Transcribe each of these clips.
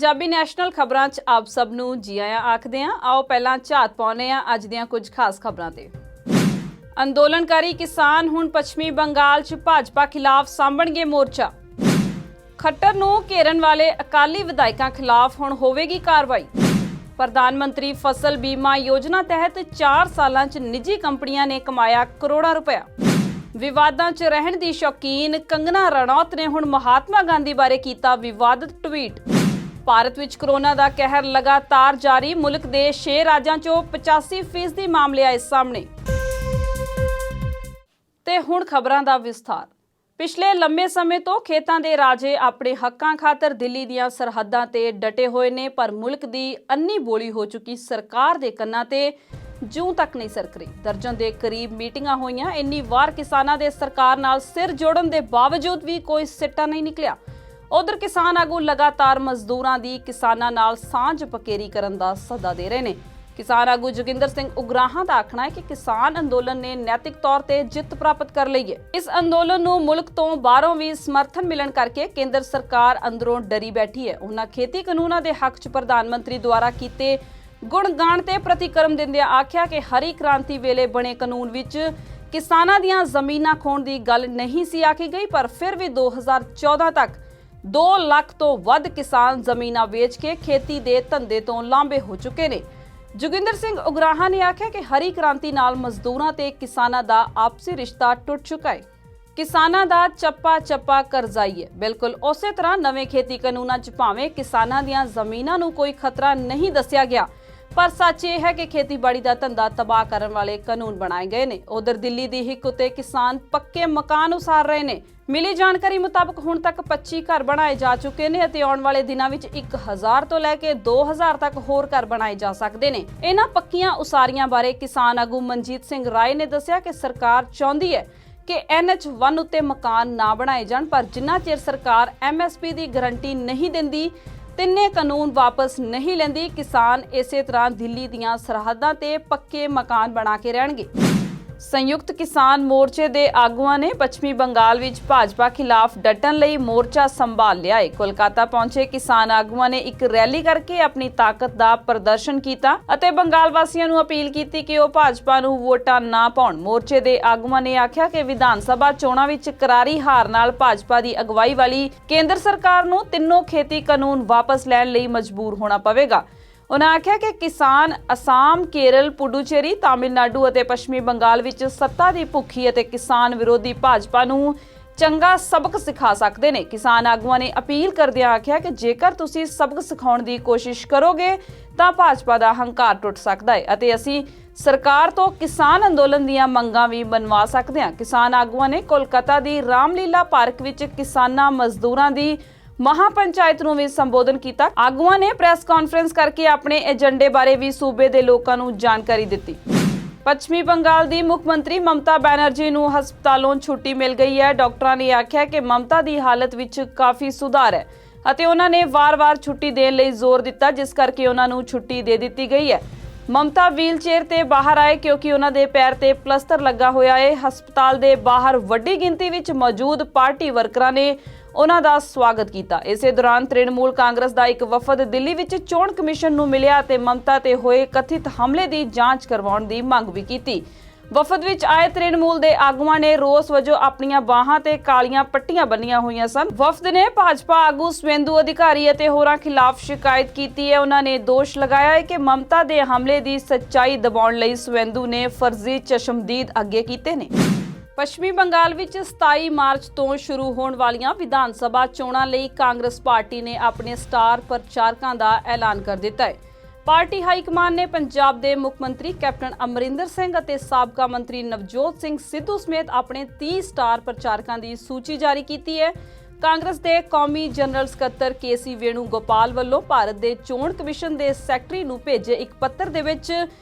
Punjabi national खबरां 'च आप सब नूं जी आया आखदे हां। आओ पहलां झात पाउने आ अज दीआं कुछ खास खबरां ते। अंदोलनकारी किसान हुण पश्चिमी बंगाल 'च भाजपा खिलाफ सांभणगे मोर्चा। खट्टर नूं घेरन वाले अकाली विधायकां खिलाफ हुण होवेगी कार्रवाई। प्रधानमंत्री फसल बीमा योजना तहत 4 सालां 'च निजी कंपनियां ने कमाया करोड़ां रुपया। विवादां 'च रहण दी शौकीन कंगना रनौत ने हुण महात्मा गांधी बारे कीता विवादित ट्वीट। भारत विच कोरोना दा कहर लगातार जारी। मुल्क दे 6 राज्यां 'चों 85% मामले आए सामने। ते हुण खबरां दा विस्तार। पिछले लंबे समय तो खेतां दे राजे अपने हक्कां खातर दिल्ली दीआं सरहदां ते डटे होए ने, पर मुल्क दी अन्नी बोली हो चुकी सरकार दे कन्नां ते जूं तक नहीं सरक रही। दर्जन दे करीब मीटिंगां होईआं। इन्नी वार किसानां दे सरकार नाल सिर जोड़न दे बावजूद भी कोई सिट्टा नहीं निकलिया। उधर किसान आगू लगातार मजदूरां दी किसानां नाल सांझ पकेरी करन दा सदा दे रहे ने। किसान आगू जोगिंदर सिंह उगराहां दा आखना है कि किसान अंदोलन ने नैतिक तौर ते जित प्राप्त कर लई है। इस अंदोलन नूं मुल्क तो बाहरों भी समर्थन मिलण करके केंद्र सरकार अंदरों डरी बैठी है। उन्हां खेती कानूनां दे हक च प्रधानमंत्री द्वारा कीते गुणगान ते प्रतिक्रम दिंदिआं आख्या कि हरी क्रांति वेले बने कानून विच किसानां दीआं जमीनां खोण दी गल नहीं सी आखी गई, पर फिर भी 2014 तक 2 ਲੱਖ ਤੋਂ ਵੱਧ किसान ਜ਼ਮੀਨਾਂ ਵੇਚ ਕੇ खेती ਦੇ ਧੰਦੇ ਤੋਂ ਲਾਂਭੇ ਹੋ ਚੁੱਕੇ ਨੇ। जोगिंदर सिंह उगराहा ने आख्या कि हरी क्रांति नाल मजदूरां ते किसानां दा आपसी रिश्ता टुट चुका है। किसानां दा चप्पा चप्पा करजाई है। बिल्कुल उसे तरह नवे खेती कानूनां च भावें किसानां दीआं जमीनां नूं कोई खतरा नहीं दस्सिया गया, पर सच यह है कि खेतीबाड़ी का धंधा तबाह करने वाले कानून बनाए गए ने। उधर दिल्ली दी हिक उत्ते किसान पक्के मकान उसार रहे ने। मिली जानकारी मुताबक हुण तक 25 घर बनाए जा चुके ने अते आउण वाले दिनां विच 1000 तो लैके 2000 तक होर घर बनाए जा सकदे ने। इन्हां पक्कियां उसारियां बारे किसान आगू मनजीत सिंह राय ने दस्सिया कि सरकार चाहुंदी है कि NH1 उत्ते मकान ना बनाए जाण, पर जिन्ना चिर सरकार MSP दी गारंटी नहीं दिंदी, तिन्ने कानून वापस नहीं लेंदी, किसान इसे तरह दिल्ली दीआं सरहदां ते पक्के मकान बना के रहणगे। संयुक्त किसान मोर्चे दे आगुआं ने पश्चिमी बंगाल विच भाजपा खिलाफ डटन लई मोर्चा संभाल लिया है। कोलकाता पहुंचे किसान आगुआं ने एक रैली करके अपनी ताकत दा प्रदर्शन कीता अते बंगाल वासियां नूं अपील कीती कि ओह भाजपा नूं वोटां ना पाउण। मोर्चे दे आगुआं ने आख्या कि विधान सभा चोणां विच करारी हार नाल भाजपा दी अगवाई वाली केंद्र सरकार नूं तिन्नों खेती कानून वापस लैण लई मजबूर होना पवेगा। उन्होंने आख्या कि किसान असम, केरल, पुडुचेरी, तमिलनाडु अते पश्चिमी बंगाल विच सत्ता दी भुखी अते किसान विरोधी भाजपा नूं चंगा सबक सिखा सकते हैं। किसान आगुआं ने अपील करदिआं आख्या कि जेकर तुसीं सबक सिखाउण दी कोशिश करोगे तां भाजपा दा हंकार टुट सकदा है अते असीं सरकार तो किसान अंदोलन दीआं मंगां भी मनवा सकदे हां। किसान आगुआं ने कोलकाता दी रामलीला पार्क विच किसानां मजदूरां दी महापंचायत नूं भी संबोधन किया। आगुआं ने प्रेस कॉन्फ्रेंस करके अपने एजेंडे बारे भी सूबे दे लोकां नूं जानकारी दित्ती। पश्चिमी बंगाल दी मुख्यमंत्री ममता बैनर्जी नूं हस्पतालों छुट्टी मिल गई है। डॉक्टरां ने आख्या कि ममता दी हालत विच काफ़ी सुधार है अते उन्हां ने वार-वार छुट्टी देण लई जोर दित्ता, जिस करके उन्हां नूं छुट्टी दे दित्ती गई है। ममता व्हील चेयर ते बाहर आए क्योंकि उन्हां दे पैर ते प्लस्तर लगा होया है। हस्पताल दे बाहर वड्डी गिनती विच मौजूद पार्टी वर्करां ने उन्हां दा स्वागत किया। इसे दौरान तृणमूल कांग्रेस दा एक वफद दिल्ली विच चोण कमिशन नूं मिलिया ते ममता ते होए कथित हमले दी जांच करवाउण दी मंग भी कीती। वफद विच आए तृणमूल दे आगुआं ने रोस वजों अपणीआं बाहां ते कालियां पट्टियां बन्नियां होईआं सन। वफद ने भाजपा आगू स्वेंदु अधिकारी अते होरां खिलाफ शिकायत कीती है। उन्हां ने दोष लगाया है कि ममता दे हमले दी सच्चाई दबाउण लई स्वेंदु ने फर्जी चशमदीद अगे कीते ने। पश्चिमी बंगाल विच 27 मार्च तो शुरू होने वालियां विधान सभा चोणां लई कांग्रेस पार्टी ने अपने स्टार प्रचारकां दा ऐलान कर दिता है। पार्टी हाईकमान ने पंजाब के मुख्यमंत्री कैप्टन अमरिंदर सिंह अते साबका मंत्री नवजोत सिंह सिद्धू समेत अपने 30 स्टार प्रचारकों की सूची जारी की है। कांग्रेस के कौमी जनरल सकत्तर KC वेणुगोपाल वालों भारत के चोण कमिशन के सैकटरी नूं भेजे एक पत्र दे विच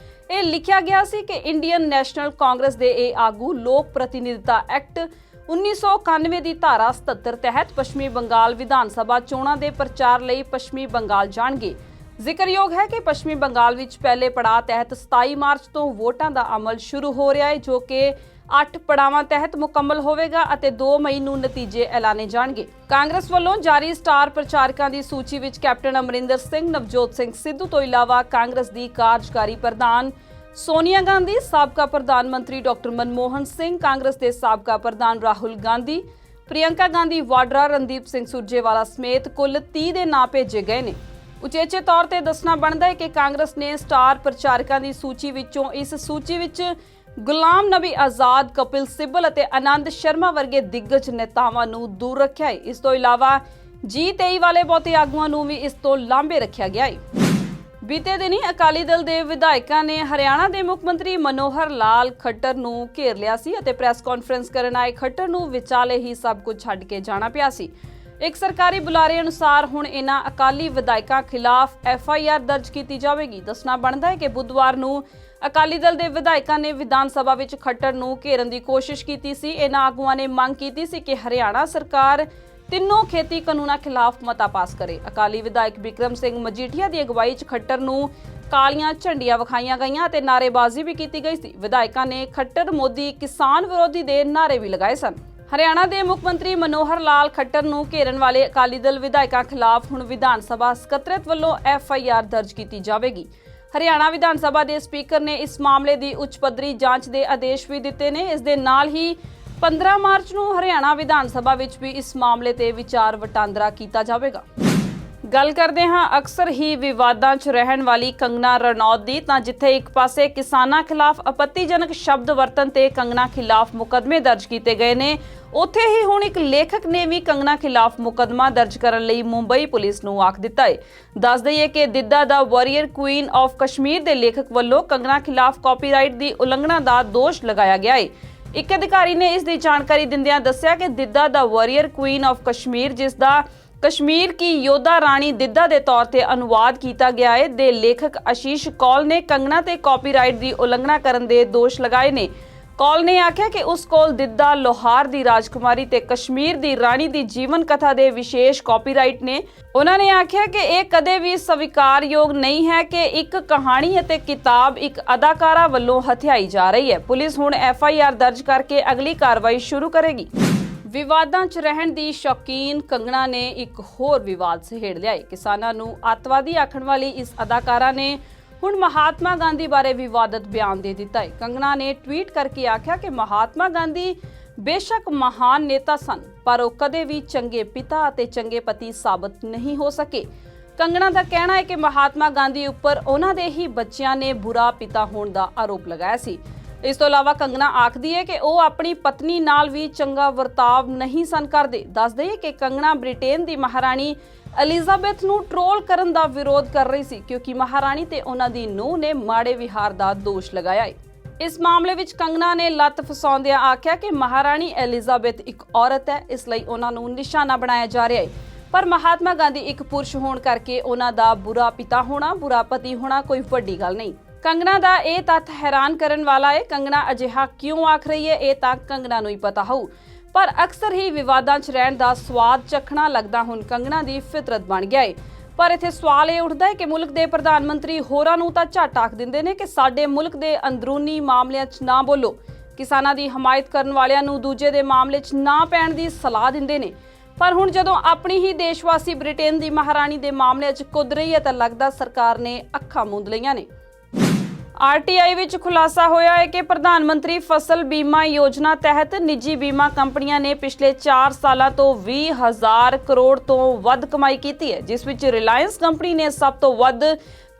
ਇਹ लिखिया गया सी कि इंडियन नैशनल कांग्रेस के ये आगू लोक प्रतिनिधिता एक्ट 1991 की धारा 77 तहत पश्चिमी बंगाल विधान सभा चोणां के प्रचार लई पश्चिमी बंगाल जाणगे। जिक्रयोग है कि पश्चिमी बंगाल विच पहले पड़ाव तहत 27 मार्च तो वोटां दा अमल शुरू हो रहा है, जो कि 8 ਪੜਾਵਾਂ ਤਹਿਤ ਮੁਕੰਮਲ ਹੋਵੇਗਾ ਅਤੇ 2 ਮਈ ਨੂੰ ਨਤੀਜੇ ਐਲਾਨੇ ਜਾਣਗੇ। ਕਾਂਗਰਸ ਵੱਲੋਂ ਜਾਰੀ ਸਟਾਰ ਪ੍ਰਚਾਰਕਾਂ ਦੀ ਸੂਚੀ ਵਿੱਚ ਕੈਪਟਨ ਅਮਰਿੰਦਰ ਸਿੰਘ, ਨਵਜੋਤ ਸਿੰਘ ਸਿੱਧੂ ਤੋਂ ਇਲਾਵਾ ਕਾਂਗਰਸ ਦੀ ਕਾਰਜਕਾਰੀ ਪ੍ਰਧਾਨ ਸੋਨੀਆ ਗਾਂਧੀ, ਸਾਬਕਾ ਪ੍ਰਧਾਨ ਮੰਤਰੀ ਡਾਕਟਰ ਮਨਮੋਹਨ ਸਿੰਘ, ਕਾਂਗਰਸ ਦੇ ਸਾਬਕਾ ਪ੍ਰਧਾਨ ਰਾਹੁਲ ਗਾਂਧੀ, ਪ੍ਰਿਯੰਕਾ ਗਾਂਧੀ ਵਾਡਰਾ, ਰਣਦੀਪ ਸਿੰਘ ਸੁਰਜੇਵਾਲਾ ਸਮੇਤ ਕੁੱਲ 30 ਦੇ ਨਾਂ ਭੇਜੇ ਗਏ ਨੇ। ਉਚੇਚੇ ਤੌਰ ਤੇ ਦੱਸਣਾ ਬਣਦਾ ਹੈ ਕਿ ਕਾਂਗਰਸ ਨੇ ਸਟਾਰ ਪ੍ਰਚਾਰਕਾਂ ਦੀ ਸੂਚੀ ਵਿੱਚੋਂ ਇਸ ਸੂਚੀ ਵਿੱਚ ਗੁਲਾਮ ਨਬੀ ਆਜ਼ਾਦ, ਕਪਿਲ ਸਿੱਬਲ ਅਤੇ ਆਨੰਦ ਸ਼ਰਮਾ ਵਰਗੇ ਦਿੱਗਜ ਨੇਤਾਵਾਂ ਨੂੰ ਦੂਰ ਰੱਖਿਆ ਹੈ। ਇਸ ਤੋਂ ਇਲਾਵਾ G23 ਵਾਲੇ ਬਹੁਤੇ ਆਗੂਆਂ ਨੂੰ ਵੀ ਇਸ ਤੋਂ ਲਾਂਭੇ ਰੱਖਿਆ ਗਿਆ ਹੈ। ਬੀਤੇ ਦਿਨੀ ਅਕਾਲੀ ਦਲ ਦੇ ਵਿਧਾਇਕਾਂ ਨੇ ਹਰਿਆਣਾ ਦੇ ਮੁੱਖ ਮੰਤਰੀ ਮਨੋਹਰ ਲਾਲ ਖੱਟਰ ਨੂੰ ਘੇਰ ਲਿਆ ਸੀ ਅਤੇ ਪ੍ਰੈਸ ਕਾਨਫਰੰਸ ਕਰਨ ਆਏ ਖੱਟਰ ਨੂੰ ਵਿਚਾਲੇ ਹੀ ਸਭ ਕੁਝ ਛੱਡ ਕੇ ਜਾਣਾ ਪਿਆ ਸੀ। ਇੱਕ ਸਰਕਾਰੀ ਬੁਲਾਰੇ ਅਨੁਸਾਰ ਹੁਣ ਇਹਨਾਂ ਅਕਾਲੀ ਵਿਧਾਇਕਾਂ ਖਿਲਾਫ FIR ਦਰਜ ਕੀਤੀ ਜਾਵੇਗੀ। ਦੱਸਣਾ ਬਣਦਾ ਹੈ ਕਿ ਬੁੱਧਵਾਰ ਨੂੰ ਅਕਾਲੀ ਦਲ ਦੇ ਵਿਧਾਇਕਾਂ ਨੇ ਵਿਧਾਨ ਸਭਾ ਵਿੱਚ ਖੱਟਰ ਨੂੰ ਘੇਰਨ ਦੀ ਕੋਸ਼ਿਸ਼ ਕੀਤੀ ਸੀ। ਇਹਨਾਂ ਆਗੂਆਂ ਨੇ ਮੰਗ ਕੀਤੀ ਸੀ ਕਿ ਹਰਿਆਣਾ ਸਰਕਾਰ ਤਿੰਨੋਂ ਖੇਤੀ ਕਾਨੂੰਨਾਂ ਖਿਲਾਫ ਮਤਾ ਪਾਸ ਕਰੇ। ਅਕਾਲੀ ਵਿਧਾਇਕ ਬਿਕਰਮ ਸਿੰਘ ਮਜੀਠੀਆ ਦੀ ਅਗਵਾਈ 'ਚ ਖੱਟਰ ਨੂੰ ਕਾਲੀਆਂ ਝੰਡੀਆਂ ਵਿਖਾਈਆਂ ਗਈਆਂ ਅਤੇ ਨਾਅਰੇਬਾਜ਼ੀ ਵੀ ਕੀਤੀ ਗਈ ਸੀ। ਵਿਧਾਇਕਾਂ ਨੇ ਖੱਟਰ ਮੋਦੀ ਕਿਸਾਨ ਵਿਰੋਧੀ ਦੇ ਨਾਅਰੇ ਵੀ ਲਗਾਏ ਸਨ। ਹਰਿਆਣਾ ਦੇ ਮੁੱਖ ਮੰਤਰੀ ਮਨੋਹਰ ਲਾਲ ਖੱਟਰ ਨੂੰ ਘੇਰਨ ਵਾਲੇ ਅਕਾਲੀ ਦਲ ਵਿਧਾਇਕਾਂ ਖਿਲਾਫ ਹੁਣ ਵਿਧਾਨ ਸਭਾ ਸਕੱਤਰੇਤ ਵੱਲੋਂ FIR ਦਰਜ ਕੀਤੀ ਜਾਵੇਗੀ। ਹਰਿਆਣਾ ਵਿਧਾਨ ਸਭਾ ਦੇ ਸਪੀਕਰ ਨੇ ਇਸ ਮਾਮਲੇ ਦੀ ਉੱਚ ਪੱਧਰੀ ਜਾਂਚ ਦੇ ਆਦੇਸ਼ ਵੀ ਦਿੱਤੇ ਨੇ। ਇਸ ਦੇ ਨਾਲ ਹੀ 15 ਮਾਰਚ ਨੂੰ ਹਰਿਆਣਾ ਵਿਧਾਨ ਸਭਾ ਵਿੱਚ ਵੀ ਇਸ ਮਾਮਲੇ ਤੇ ਵਿਚਾਰ ਵਟਾਂਦਰਾ ਕੀਤਾ ਜਾਵੇਗਾ। ਗੱਲ ਕਰਦੇ ਹਾਂ ਅਕਸਰ ਹੀ ਵਿਵਾਦਾਂ 'ਚ ਰਹਿਣ ਵਾਲੀ ਕੰਗਨਾ ਰਣੌਤ ਦੀ, ਤਾਂ ਜਿੱਥੇ ਇੱਕ ਪਾਸੇ ਕਿਸਾਨਾਂ ਖਿਲਾਫ ਆਪੱਤੀਜਨਕ ਸ਼ਬਦ ਵਰਤਣ ਤੇ ਕੰਗਨਾ ਖਿਲਾਫ ਮੁਕੱਦਮੇ ਦਰਜ ਕੀਤੇ ਗਏ ਨੇ, ਉੱਥੇ ਹੀ ਹੁਣ ਇੱਕ ਲੇਖਕ ਨੇ ਵੀ ਕੰਗਨਾ ਖਿਲਾਫ ਮੁਕੱਦਮਾ ਦਰਜ ਕਰਨ ਲਈ ਮੁੰਬਈ ਪੁਲਿਸ ਨੂੰ ਆਖ ਦਿੱਤਾ ਹੈ। ਦੱਸ ਦਈਏ ਕਿ ਦਿੱਦਾ ਦਾ ਵਾਰੀਅਰ ਕੁਈਨ ਆਫ ਕਸ਼ਮੀਰ ਦੇ ਲੇਖਕ ਵੱਲੋਂ ਕੰਗਨਾ ਖਿਲਾਫ ਕਾਪੀਰਾਈਟ ਦੀ ਉਲੰਘਣਾ ਦਾ ਦੋਸ਼ ਲਗਾਇਆ ਗਿਆ ਹੈ। ਇੱਕ ਅਧਿਕਾਰੀ ਨੇ ਇਸ ਦੀ ਜਾਣਕਾਰੀ ਦਿੰਦਿਆਂ ਦੱਸਿਆ ਕਿ ਦਿੱਦਾ ਦਾ ਵਾਰੀਅਰ ਕੁਈਨ ਆਫ ਕਸ਼ਮੀਰ, ਜਿਸ ਦਾ ਕਸ਼ਮੀਰ ਕੀ ਯੋਧਾ ਰਾਣੀ ਦਿੱਦਾ ਦੇ ਤੌਰ ਤੇ ਅਨੁਵਾਦ ਕੀਤਾ ਗਿਆ ਹੈ, ਦੇ ਲੇਖਕ ਆਸ਼ੀਸ਼ ਕੌਲ ਨੇ ਕੰਗਨਾ ਤੇ ਕਾਪੀਰਾਈਟ ਦੀ ਉਲੰਘਣਾ ਕਰਨ ਦੇ ਦੋਸ਼ ਲਗਾਏ ਨੇ। ਕੌਲ ਨੇ ਆਖਿਆ ਕਿ ਉਸ ਕੋਲ ਦਿੱਦਾ, ਲੋਹਾਰ ਦੀ ਰਾਜਕੁਮਾਰੀ ਤੇ ਕਸ਼ਮੀਰ ਦੀ ਰਾਣੀ ਦੀ ਜੀਵਨ ਕਥਾ ਦੇ ਵਿਸ਼ੇਸ਼ ਕਾਪੀਰਾਈਟ ਨੇ। ਉਹਨਾਂ ਨੇ ਆਖਿਆ ਕਿ ਇਹ ਕਦੇ ਵੀ ਸਵੀਕਾਰਯੋਗ ਨਹੀਂ ਹੈ ਕਿ ਇੱਕ ਕਹਾਣੀ ਅਤੇ ਕਿਤਾਬ ਇੱਕ ਅਦਾਕਾਰਾ ਵੱਲੋਂ ਹਥਿਆਈ ਜਾ ਰਹੀ ਹੈ। ਪੁਲਿਸ ਹੁਣ FIR ਦਰਜ ਕਰਕੇ ਅਗਲੀ ਕਾਰਵਾਈ ਸ਼ੁਰੂ ਕਰੇਗੀ। ਵਿਵਾਦਾਂ 'ਚ ਰਹਿਣ ਦੀ ਸ਼ੌਕੀਨ ਕੰਗਨਾ ਨੇ ਇੱਕ ਹੋਰ ਵਿਵਾਦ ਛੇੜ ਲਿਆ ਹੈ। ਕਿਸਾਨਾਂ ਨੂੰ ਅੱਤਵਾਦੀ ਆਖਣ ਵਾਲੀ ਇਸ ਅਦਾਕਾਰਾ ਨੇ ਹੁਣ ਮਹਾਤਮਾ ਗਾਂਧੀ ਬਾਰੇ ਵਿਵਾਦਤ ਬਿਆਨ ਦੇ ਦਿੱਤਾ ਹੈ। ਕੰਗਨਾ ਨੇ ਟਵੀਟ ਕਰਕੇ ਆਖਿਆ ਕਿ ਮਹਾਤਮਾ ਗਾਂਧੀ ਬੇਸ਼ੱਕ ਮਹਾਨ ਨੇਤਾ ਸਨ, ਪਰ ਉਹ ਕਦੇ ਵੀ ਚੰਗੇ ਪਿਤਾ ਅਤੇ ਚੰਗੇ ਪਤੀ ਸਾਬਤ ਨਹੀਂ ਹੋ ਸਕੇ। ਕੰਗਨਾ ਦਾ ਕਹਿਣਾ ਹੈ ਕਿ ਮਹਾਤਮਾ ਗਾਂਧੀ ਉੱਪਰ ਉਹਨਾਂ ਦੇ ਹੀ ਬੱਚਿਆਂ ਨੇ ਬੁਰਾ ਪਿਤਾ ਹੋਣ ਦਾ ਆਰੋਪ ਲਗਾਇਆ ਸੀ। ਇਸ ਤੋਂ ਇਲਾਵਾ ਕੰਗਨਾ ਆਖਦੀ ਹੈ ਕਿ ਉਹ ਆਪਣੀ ਪਤਨੀ ਨਾਲ ਵੀ ਚੰਗਾ ਵਰਤਾਵ ਨਹੀਂ ਸਨ ਕਰਦੇ। ਦੱਸ ਦਈਏ ਕਿ ਕੰਗਨਾ ਬ੍ਰਿਟੇਨ ਦੀ ਮਹਾਰਾਣੀ ਐਲਿਜ਼ਾਬੈਥ ਨੂੰ ਟ੍ਰੋਲ ਕਰਨ ਦਾ ਵਿਰੋਧ ਕਰ ਰਹੀ ਸੀ, ਕਿਉਂਕਿ ਮਹਾਰਾਣੀ ਤੇ ਉਹਨਾਂ ਦੀ ਨੂੰਹ ਨੇ ਮਾੜੇ ਵਿਹਾਰ ਦਾ ਦੋਸ਼ ਲਗਾਇਆ ਹੈ। ਇਸ ਮਾਮਲੇ ਵਿੱਚ ਕੰਗਨਾ ਨੇ ਲੱਤ ਫਸਾਉਂਦਿਆਂ ਆਖਿਆ ਕਿ ਮਹਾਰਾਣੀ ਐਲਿਜ਼ਾਬੈਥ ਇੱਕ ਔਰਤ ਹੈ, ਇਸ ਲਈ ਉਹਨਾਂ ਨੂੰ ਨਿਸ਼ਾਨਾ ਬਣਾਇਆ ਜਾ ਰਿਹਾ ਹੈ, ਪਰ ਮਹਾਤਮਾ ਗਾਂਧੀ ਇੱਕ ਪੁਰਸ਼ ਹੋਣ ਕਰਕੇ ਉਹਨਾਂ ਦਾ ਬੁਰਾ ਪਿਤਾ ਹੋਣਾ, ਬੁਰਾ ਪਤੀ ਹੋਣਾ ਕੋਈ ਵੱਡੀ ਗੱਲ ਨਹੀਂ। ਕੰਗਨਾ ਦਾ ਇਹ ਤੱਥ ਹੈਰਾਨ ਕਰਨ ਵਾਲਾ ਹੈ। ਕੰਗਨਾ ਅਜਿਹਾ ਕਿਉਂ ਆਖ ਰਹੀ ਹੈ, ਇਹ ਤਾਂ ਕੰਗਨਾ ਨੂੰ ਹੀ ਪਤਾ ਹੋਊ, ਪਰ ਅਕਸਰ ਹੀ ਵਿਵਾਦਾਂ 'ਚ ਰਹਿਣ ਦਾ ਸਵਾਦ ਚੱਖਣਾ ਲੱਗਦਾ ਹੁਣ ਕੰਗਨਾ ਦੀ ਫਿਤਰਤ ਬਣ ਗਿਆ ਹੈ। ਪਰ ਇੱਥੇ ਸਵਾਲ ਇਹ ਉੱਠਦਾ ਹੈ ਕਿ ਮੁਲਕ ਦੇ ਪ੍ਰਧਾਨ ਮੰਤਰੀ ਹੋਰਾਂ ਨੂੰ ਤਾਂ ਝੱਟ ਆਖ ਦਿੰਦੇ ਨੇ ਕਿ ਸਾਡੇ ਮੁਲਕ ਦੇ ਅੰਦਰੂਨੀ ਮਾਮਲਿਆਂ 'ਚ ਨਾ ਬੋਲੋ, ਕਿਸਾਨਾਂ ਦੀ ਹਮਾਇਤ ਕਰਨ ਵਾਲਿਆਂ ਨੂੰ ਦੂਜੇ ਦੇ ਮਾਮਲੇ 'ਚ ਨਾ ਪੈਣ ਦੀ ਸਲਾਹ ਦਿੰਦੇ ਨੇ। ਪਰ ਹੁਣ ਜਦੋਂ ਆਪਣੀ ਹੀ ਦੇਸ਼ਵਾਸੀ ਬ੍ਰਿਟੇਨ ਦੀ ਮਹਾਰਾਣੀ ਦੇ ਮਾਮਲਿਆਂ 'ਚ ਕੁੱਦ ਰਹੀ ਹੈ ਤਾਂ ਲੱਗਦਾ ਸਰਕਾਰ ਨੇ ਅੱਖਾਂ ਮੂੰਦ ਲਈਆਂ ਨੇ। RTI ਵਿੱਚ ਖੁਲਾਸਾ ਹੋਇਆ ਹੈ ਕਿ ਪ੍ਰਧਾਨ ਮੰਤਰੀ ਫਸਲ ਬੀਮਾ ਯੋਜਨਾ ਤਹਿਤ ਨਿੱਜੀ ਬੀਮਾ ਕੰਪਨੀਆਂ ਨੇ ਪਿਛਲੇ 4 ਸਾਲਾਂ ਤੋਂ 20,000 ਕਰੋੜ ਤੋਂ ਵੱਧ ਕਮਾਈ ਕੀਤੀ ਹੈ, ਜਿਸ ਵਿੱਚ ਰਿਲਾਇੰਸ ਕੰਪਨੀ ਨੇ ਸਭ ਤੋਂ ਵੱਧ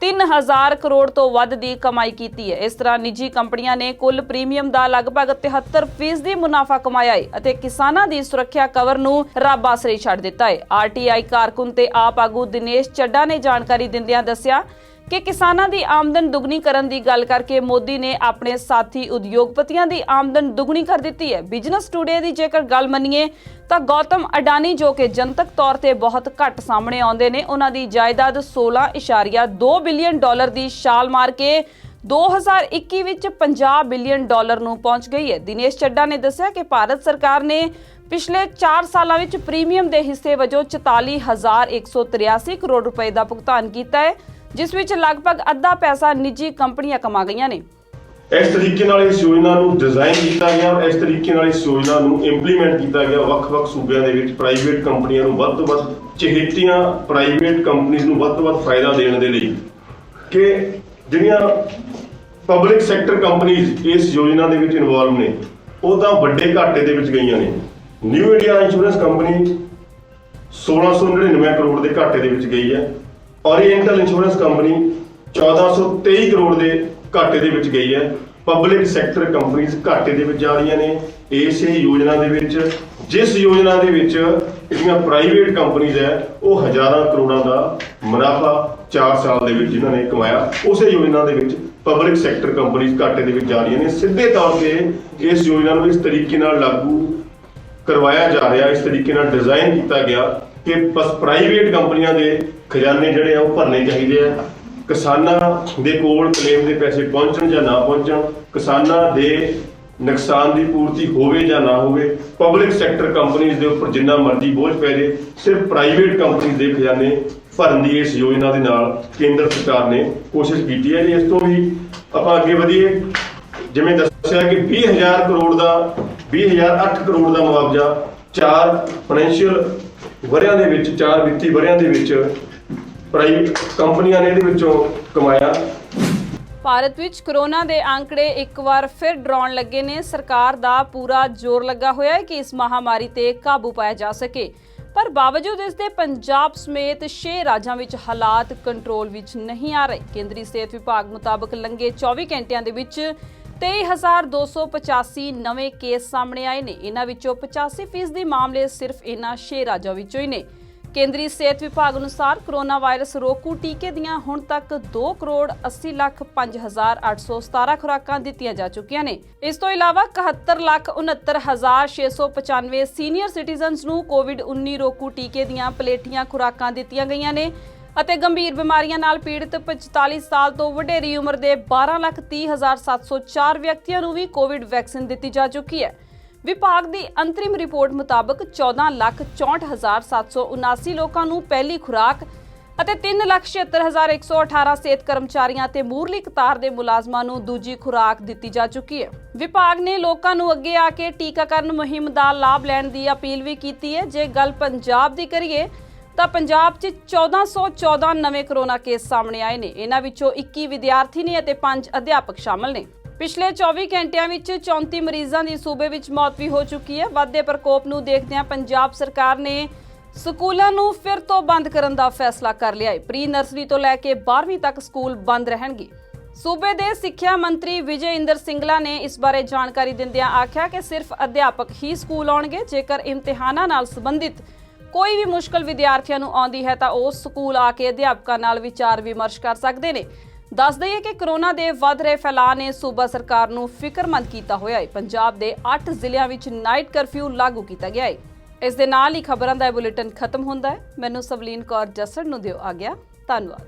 3,000 ਕਰੋੜ ਤੋਂ ਵੱਧ ਦੀ ਕਮਾਈ ਕੀਤੀ ਹੈ। ਇਸ ਤਰ੍ਹਾਂ ਨਿੱਜੀ ਕੰਪਨੀਆਂ ਨੇ ਕੁੱਲ ਪ੍ਰੀਮੀਅਮ ਦਾ ਲਗਭਗ 73% ਮੁਨਾਫਾ ਕਮਾਇਆ ਹੈ ਅਤੇ ਕਿਸਾਨਾਂ ਦੀ ਸੁਰੱਖਿਆ ਕਵਰ ਨੂੰ ਰੱਬ ਆਸਰੇ ਛੱਡ ਦਿੱਤਾ ਹੈ। RTI ਕਾਰਕੁਨ ਤੇ ਆਪ ਆਗੂ ਦਿਨੇਸ਼ ਚੱਡਾ ਨੇ ਜਾਣਕਾਰੀ ਦਿੰਦਿਆਂ ਦੱਸਿਆ ਕਿ ਕਿਸਾਨਾਂ ਦੀ ਆਮਦਨ ਦੁੱਗਣੀ ਕਰਨ ਦੀ ਗੱਲ ਕਰਕੇ ਮੋਦੀ ਨੇ ਆਪਣੇ ਸਾਥੀ ਉਦਯੋਗਪਤੀਆਂ ਦੀ ਆਮਦਨ ਦੁੱਗਣੀ ਕਰ ਦਿੱਤੀ ਹੈ। ਬਿਜ਼ਨਸ ਟੂਡੇ ਦੀ ਜੇਕਰ ਗੱਲ ਮੰਨੀਏ ਤਾਂ ਗੌਤਮ ਅਡਾਨੀ, ਜੋ ਕਿ ਜਨਤਕ ਤੌਰ ਤੇ ਬਹੁਤ ਘੱਟ ਸਾਹਮਣੇ ਆਉਂਦੇ ਨੇ, ਉਹਨਾਂ ਦੀ ਜਾਇਦਾਦ $16.2 ਬਿਲੀਅਨ ਦੀ ਛਾਲ ਮਾਰ ਕੇ 2021 ਵਿੱਚ $50 ਬਿਲੀਅਨ ਨੂੰ ਪਹੁੰਚ ਗਈ ਹੈ। ਦਿਨੇਸ਼ ਚੱਡਾ ਨੇ ਦੱਸਿਆ ਕਿ ਭਾਰਤ ਸਰਕਾਰ ਨੇ ਪਿਛਲੇ 4 ਸਾਲਾਂ ਵਿੱਚ ਪ੍ਰੀਮੀਅਮ ਦੇ ਹਿੱਸੇ ਵਜੋਂ 44,183 ਕਰੋੜ ਰੁਪਏ ਦਾ ਭੁਗਤਾਨ ਕੀਤਾ ਹੈ, ਜਿਸ ਵਿੱਚ ਲਗਭਗ ਅੱਧਾ ਪੈਸਾ ਨਿੱਜੀ ਕੰਪਨੀਆਂ ਕਮਾ ਗਈਆਂ ਨੇ। इस तरीके नाल इस योजना ਨੂੰ डिजाइन ਕੀਤਾ ਗਿਆ और इस तरीके नाल इस योजना ਨੂੰ इंप्लीमेंट ਕੀਤਾ ਗਿਆ। ਵੱਖ-ਵੱਖ ਸੂਬਿਆਂ ਦੇ ਵਿੱਚ ਪ੍ਰਾਈਵੇਟ ਕੰਪਨੀਆਂ ਨੂੰ ਵੱਧ ਤੋਂ ਵੱਧ ਚਹੇਤੀਆਂ ਪ੍ਰਾਈਵੇਟ ਕੰਪਨੀਆਂ ਨੂੰ ਵੱਧ ਤੋਂ ਵੱਧ ਫਾਇਦਾ ਦੇਣ ਦੇ ਲਈ ਕਿ ਜਿਹੜੀਆਂ ਪਬਲਿਕ ਸੈਕਟਰ ਕੰਪਨੀਆਂ ਇਸ ਯੋਜਨਾ ਦੇ ਵਿੱਚ ਇਨਵੋਲਵ ਨੇ ਉਹ ਤਾਂ ਵੱਡੇ ਘਾਟੇ ਦੇ ਵਿੱਚ ਗਈਆਂ ਨੇ। New India insurance company 1699 crore ਦੇ ਘਾਟੇ ਦੇ ਵਿੱਚ ਗਈ ਹੈ। ਓਰੀਐਂਟਲ ਇੰਸ਼ੋਰੈਂਸ ਕੰਪਨੀ 1423 ਕਰੋੜ ਦੇ ਘਾਟੇ ਦੇ ਵਿੱਚ ਗਈ ਹੈ। ਪਬਲਿਕ ਸੈਕਟਰ ਕੰਪਨੀਆਂ ਘਾਟੇ ਦੇ ਵਿੱਚ ਜਾ ਰਹੀਆਂ ਨੇ ਇਸੇ ਯੋਜਨਾ ਦੇ ਵਿੱਚ, ਜਿਸ ਯੋਜਨਾ ਦੇ ਵਿੱਚ ਜਿਹੜੀਆਂ ਪ੍ਰਾਈਵੇਟ ਕੰਪਨੀਆਂ ਹੈ ਉਹ ਹਜ਼ਾਰਾਂ ਕਰੋੜਾਂ ਦਾ ਮੁਨਾਫਾ 4 ਸਾਲ ਦੇ ਵਿੱਚ ਜਿਨ੍ਹਾਂ ਨੇ ਕਮਾਇਆ, ਉਸੇ ਯੋਜਨਾ ਦੇ ਵਿੱਚ ਪਬਲਿਕ ਸੈਕਟਰ ਕੰਪਨੀਆਂ ਘਾਟੇ ਦੇ ਵਿੱਚ ਜਾ ਰਹੀਆਂ ਨੇ। ਸਿੱਧੇ ਤੌਰ ਤੇ ਇਸ ਯੋਜਨਾ ਨੂੰ ਇਸ ਤਰੀਕੇ ਨਾਲ ਲਾਗੂ ਕਰਵਾਇਆ ਜਾ ਰਿਹਾ, ਇਸ ਤਰੀਕੇ ਨਾਲ ਡਿਜ਼ਾਈਨ ਕੀਤਾ ਗਿਆ ਕਿ ਬਸ ਪ੍ਰਾਈਵੇਟ ਕੰਪਨੀਆਂ ਦੇ ਖਜ਼ਾਨੇ ਜਿਹੜੇ ਆ ਉਹ ਭਰਨੇ ਚਾਹੀਦੇ ਆ। ਕਿਸਾਨਾਂ ਦੇ ਕੋਲ ਕਲੇਮ ਦੇ ਪੈਸੇ ਪਹੁੰਚਣ ਜਾਂ ਨਾ ਪਹੁੰਚਣ, ਕਿਸਾਨਾਂ ਦੇ ਨੁਕਸਾਨ ਦੀ ਪੂਰਤੀ ਹੋਵੇ ਜਾਂ ਨਾ ਹੋਵੇ, ਪਬਲਿਕ ਸੈਕਟਰ ਕੰਪਨੀਆਂ ਦੇ ਉੱਪਰ ਜਿੰਨਾ ਮਰਜ਼ੀ ਬੋਝ ਪੈ ਜੇ, ਸਿਰਫ ਪ੍ਰਾਈਵੇਟ ਕੰਪਨੀ ਦੇ ਖਜ਼ਾਨੇ ਭਰਨ ਦੀ ਇਸ ਯੋਜਨਾ ਦੇ ਨਾਲ ਕੇਂਦਰ ਸਰਕਾਰ ਨੇ ਕੋਸ਼ਿਸ਼ ਕੀਤੀ ਹੈ ਜੀ। ਇਸ ਤੋਂ ਵੀ ਆਪਾਂ ਅੱਗੇ ਵਧੀਏ, ਜਿਵੇਂ ਦੱਸਿਆ ਕਿ 20,000 ਕਰੋੜ ਦਾ 20,008 ਕਰੋੜ ਦਾ ਮੁਆਵਜ਼ਾ 4 ਫਾਈਨੈਂਸ਼ੀਅਲ ਵਰਿਆਂ ਦੇ ਵਿੱਚ, 4 ਵਿੱਤੀ ਵਰਿਆਂ ਦੇ ਵਿੱਚ ਪ੍ਰਾਈਵੇਟ ਕੰਪਨੀਆਂ ਨੇ ਇਹਦੇ ਵਿੱਚੋਂ ਕਮਾਇਆ। ਭਾਰਤ ਵਿੱਚ ਕੋਰੋਨਾ ਦੇ ਅੰਕੜੇ ਇੱਕ ਵਾਰ ਫਿਰ ਡਰਾਉਣ ਲੱਗੇ ਨੇ। ਸਰਕਾਰ ਦਾ ਪੂਰਾ ਜ਼ੋਰ ਲੱਗਾ ਹੋਇਆ ਹੈ ਕਿ ਇਸ ਮਹਾਮਾਰੀ ਤੇ ਕਾਬੂ ਪਾਇਆ ਜਾ ਸਕੇ, ਪਰ ਬਾਵਜੂਦ ਇਸ ਦੇ ਪੰਜਾਬ ਸਮੇਤ 6 ਰਾਜਾਂ ਵਿੱਚ ਹਾਲਾਤ ਕੰਟਰੋਲ ਵਿੱਚ ਨਹੀਂ ਆ ਰਹੇ। ਕੇਂਦਰੀ ਸਿਹਤ ਵਿਭਾਗ ਮੁਤਾਬਕ ਲੰਘੇ 24 ਘੰਟਿਆਂ ਦੇ ਵਿੱਚ 23,285 ਨਵੇਂ ਕੇਸ ਸਾਹਮਣੇ ਆਏ ਨੇ। ਇਹਨਾਂ ਵਿੱਚੋਂ 85% ਮਾਮਲੇ ਸਿਰਫ ਇਹਨਾਂ 6 ਰਾਜਾਂ ਵਿੱਚੋਂ ਹੀ ਨੇ। ਕੇਂਦਰੀ ਸਿਹਤ ਵਿਭਾਗ ਅਨੁਸਾਰ ਕੋਰੋਨਾ ਵਾਇਰਸ ਰੋਕੂ ਟੀਕੇ ਦੀਆਂ ਹੁਣ ਤੱਕ 2,80,05,817 ਖੁਰਾਕਾਂ ਦਿੱਤੀਆਂ ਜਾ ਚੁੱਕੀਆਂ ਨੇ। ਇਸ ਤੋਂ ਇਲਾਵਾ 71,69,695 ਸੀਨੀਅਰ ਸਿਟੀਜ਼ਨਜ਼ ਨੂੰ ਕੋਵਿਡ-19 ਰੋਕੂ ਟੀਕੇ ਦੀਆਂ ਪਲੇਠੀਆਂ ਖੁਰਾਕਾਂ ਦਿੱਤੀਆਂ ਗਈਆਂ ਨੇ ਅਤੇ ਗੰਭੀਰ ਬਿਮਾਰੀਆਂ ਨਾਲ ਪੀੜਤ 45 ਸਾਲ ਤੋਂ ਵਡੇਰੀ ਉਮਰ ਦੇ 12,30,704 ਵਿਅਕਤੀਆਂ ਨੂੰ ਵੀ ਕੋਵਿਡ ਵੈਕਸੀਨ ਦਿੱਤੀ ਜਾ ਚੁੱਕੀ ਹੈ। ਵਿਭਾਗ ਦੀ ਅੰਤਰਿਮ ਰਿਪੋਰਟ ਮੁਤਾਬਕ 14,64,779 ਲੋਕਾਂ ਨੂੰ ਪਹਿਲੀ ਖੁਰਾਕ ਅਤੇ 3,76,118 ਸਿਹਤ ਕਰਮਚਾਰੀਆਂ ਤੇ ਮੂਰਲੀ ਕਤਾਰ ਦੇ ਮੁਲਾਜ਼ਮਾਂ ਨੂੰ ਦੂਜੀ ਖੁਰਾਕ ਦਿੱਤੀ ਜਾ ਚੁੱਕੀ ਹੈ। ਵਿਭਾਗ ਨੇ ਲੋਕਾਂ ਨੂੰ ਅੱਗੇ ਆ ਕੇ ਟੀਕਾਕਰਨ ਮੁਹਿੰਮ ਦਾ ਲਾਭ ਲੈਣ ਦੀ ਅਪੀਲ ਵੀ ਕੀਤੀ ਹੈ। ਜੇ ਗੱਲ ਪੰਜਾਬ ਦੀ ਕਰੀਏ ਤਾਂ ਪੰਜਾਬ 'ਚ 1414 ਨਵੇਂ ਕੋਰੋਨਾ ਕੇਸ ਸਾਹਮਣੇ ਆਏ ਨੇ। ਇਹਨਾਂ ਵਿੱਚੋਂ 21 ਵਿਦਿਆਰਥੀ ਨੇ ਅਤੇ 5 ਅਧਿਆਪਕ ਸ਼ਾਮਲ ਨੇ। ਪਿਛਲੇ 24 ਘੰਟਿਆਂ ਵਿੱਚ 34 ਮਰੀਜ਼ਾਂ ਦੀ ਸੂਬੇ ਵਿੱਚ ਮੌਤ ਵੀ ਹੋ ਚੁੱਕੀ ਹੈ। ਵੱਧਦੇ ਪ੍ਰਕੋਪ ਨੂੰ ਦੇਖਦਿਆਂ ਪੰਜਾਬ ਸਰਕਾਰ ਨੇ ਸਕੂਲਾਂ ਨੂੰ ਫਿਰ ਤੋਂ ਬੰਦ ਕਰਨ ਦਾ ਫੈਸਲਾ ਕਰ ਲਿਆ ਹੈ। ਪ੍ਰੀ ਨਰਸਰੀ ਤੋਂ ਲੈ ਕੇ 12ਵੀਂ ਤੱਕ ਸਕੂਲ ਬੰਦ ਰਹਿਣਗੇ। ਸੂਬੇ ਦੇ ਸਿੱਖਿਆ ਮੰਤਰੀ ਵਿਜੇ ਇੰਦਰ ਸਿੰਗਲਾ ਨੇ ਇਸ ਬਾਰੇ ਜਾਣਕਾਰੀ ਦਿੰਦਿਆਂ ਆਖਿਆ ਕਿ ਸਿਰਫ ਅਧਿਆਪਕ ਹੀ ਸਕੂਲ ਆਉਣਗੇ। ਜੇਕਰ ਇਮਤਿਹਾਨਾਂ ਨਾਲ ਸੰਬੰਧਿਤ ਕੋਈ ਵੀ ਮੁਸ਼ਕਲ ਵਿਦਿਆਰਥੀਆਂ ਨੂੰ ਆਉਂਦੀ ਹੈ ਤਾਂ ਉਹ ਸਕੂਲ ਆ ਕੇ ਅਧਿਆਪਕਾਂ ਨਾਲ ਵਿਚਾਰ ਵਿਮਰਸ਼ ਕਰ ਸਕਦੇ ਨੇ। ਦੱਸ ਦਈਏ ਕਿ ਕੋਰੋਨਾ ਦੇ ਵੱਧ ਰਹੇ ਫੈਲਾਅ ਨੇ ਸੂਬਾ ਸਰਕਾਰ ਨੂੰ ਫਿਕਰਮੰਦ ਕੀਤਾ ਹੋਇਆ ਹੈ। ਪੰਜਾਬ ਦੇ 8 ਜ਼ਿਲ੍ਹਿਆਂ ਵਿੱਚ ਨਾਈਟ ਕਰਫਿਊ ਲਾਗੂ ਕੀਤਾ ਗਿਆ ਹੈ। ਇਸ ਦੇ ਨਾਲ ਹੀ ਖਬਰਾਂ ਦਾ ਬੁਲੇਟਿਨ ਖਤਮ ਹੁੰਦਾ ਹੈ। ਮੈਨੂੰ ਸਵਲੀਨ ਕੌਰ ਜੱਸੜ ਨੂੰ ਦਿਓ ਆਗਿਆ। ਧੰਨਵਾਦ।